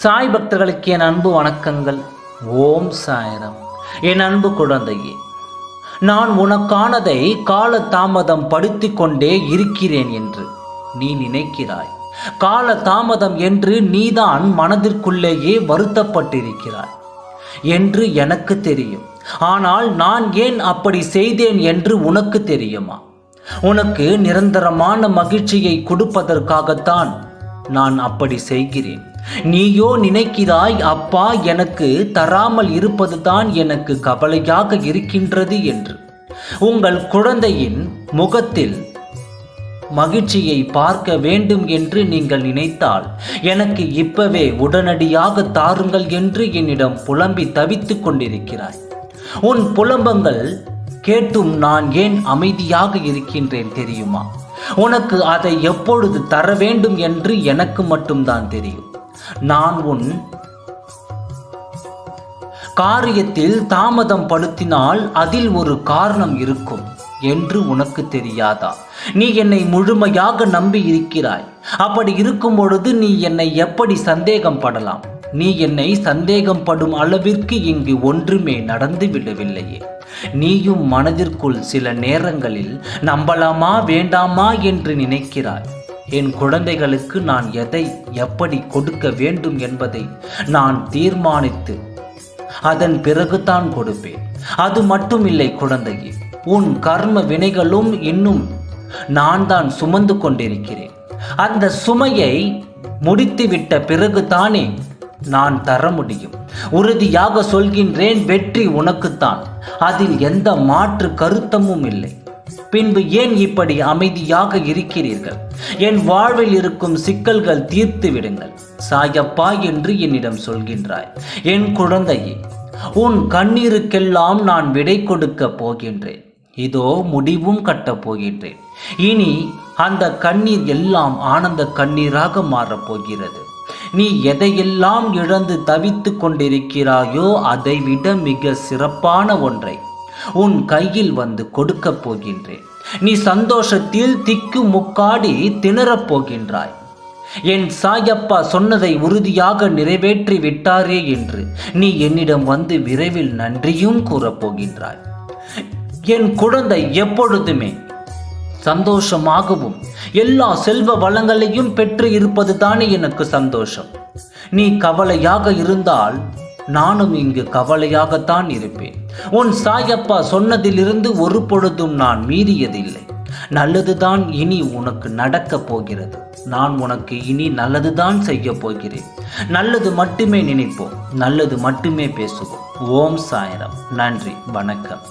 சாய் பக்தர்களுக்கு என் அன்பு வணக்கங்கள். ஓம் சாய்ராம். என் அன்பு குழந்தையே, நான் உனக்கானதை கால தாமதம் படுத்திக் கொண்டே இருக்கிறேன் என்று நீ நினைக்கிறாய். கால தாமதம் என்று நீதான் மனதிற்குள்ளேயே வருத்தப்பட்டிருக்கிறாய் என்று எனக்கு தெரியும். ஆனால் நான் ஏன் அப்படி செய்தேன் என்று உனக்கு தெரியுமா? உனக்கு நிரந்தரமான மகிழ்ச்சியை கொடுப்பதற்காகத்தான் நான் அப்படி செய்கிறேன். நீயோ நினைக்கிறாய், அப்பா எனக்கு தராமல் இருப்பதுதான் எனக்கு கவலையாக இருக்கின்றது என்று. உங்கள் குழந்தையின் முகத்தில் மகிழ்ச்சியை பார்க்க வேண்டும் என்று நீங்கள் நினைத்தால் எனக்கு இப்பவே உடனடியாக தாருங்கள் என்று என்னிடம் புலம்பி தவித்துக் கொண்டிருக்கிறாய். உன் புலம்பங்கள் கேட்டும் நான் ஏன் அமைதியாக இருக்கின்றேன் தெரியுமா? உனக்கு அதை எப்பொழுது தர வேண்டும் என்று எனக்கு மட்டும்தான் தெரியும். நான் உன் காரியத்தில் தாமதம் படுத்தினால் அதில் ஒரு காரணம் இருக்கும் என்று உனக்கு தெரியாதா? நீ என்னை முழுமையாக நம்பி இருக்கிறாய். அப்படி இருக்கும் பொழுது நீ என்னை எப்படி சந்தேகம் படலாம்? நீ என்னை சந்தேகம் படும் அளவிற்கு இங்கு ஒன்றுமே நடந்து விடவில்லையே. நீயும் மனதிற்குள் சில நேரங்களில் நம்பலாமா வேண்டாமா என்று நினைக்கிறாய். என் குழந்தைகளுக்கு நான் எதை எப்படி கொடுக்க வேண்டும் என்பதை நான் தீர்மானித்து அதன் பிறகுதான் கொடுப்பேன். அது மட்டும் இல்லை குழந்தையே, உன் கர்ம வினைகளும் இன்னும் நான் தான் சுமந்து கொண்டிருக்கிறேன். அந்த சுமையை முடித்துவிட்ட பிறகுதானே நான் தர முடியும். உறுதியாக சொல்கின்றேன், வெற்றி உனக்குத்தான். அதில் எந்த மாற்று கருத்தமும் இல்லை. பின்பு ஏன் இப்படி அமைதியாக இருக்கிறீர்கள்? என் வாழ்வில் இருக்கும் சிக்கல்கள் தீர்த்து விடுங்கள் சாயப்பா என்று என்னிடம் சொல்கின்றாய். என் குழந்தையே, உன் கண்ணீருக்கெல்லாம் நான் விடை கொடுக்க போகின்றேன். இதோ முடிவும் கட்டப் போகின்றேன். இனி அந்த கண்ணீர் எல்லாம் ஆனந்த கண்ணீராக மாறப்போகிறது. நீ எதையெல்லாம் இழந்து தவித்து கொண்டிருக்கிறாயோ அதை விட மிக சிறப்பான ஒன்றை உன் கையில் வந்து கொடுக்கப் போகின்றேன். நீ சந்தோஷத்தில் திக்கு முக்காடி திணறப் போகின்றாய். என் சாயப்பா சொன்னதை உறுதியாக நிறைவேற்றி விட்டாரே என்று நீ என்னிடம் வந்து விரைவில் நன்றியும் கூறப்போகின்றாய். என் குழந்தை எப்பொழுதுமே சந்தோஷமாகவும் எல்லா செல்வ வளங்களையும் பெற்று இருப்பது தானே எனக்கு சந்தோஷம். நீ கவலையாக இருந்தால் நானும் இங்கு கவலையாகத்தான் இருப்பேன். உன் சாயப்பா சொன்னதிலிருந்து ஒரு பொழுதும் நான் மீறியதில்லை. நல்லதுதான் இனி உனக்கு நடக்கப் போகிறது. நான் உனக்கு இனி நல்லதுதான் செய்ய போகிறேன். நல்லது மட்டுமே நினைப்போம், நல்லது மட்டுமே பேசுவோம். ஓம் சாய்ராம். நன்றி, வணக்கம்.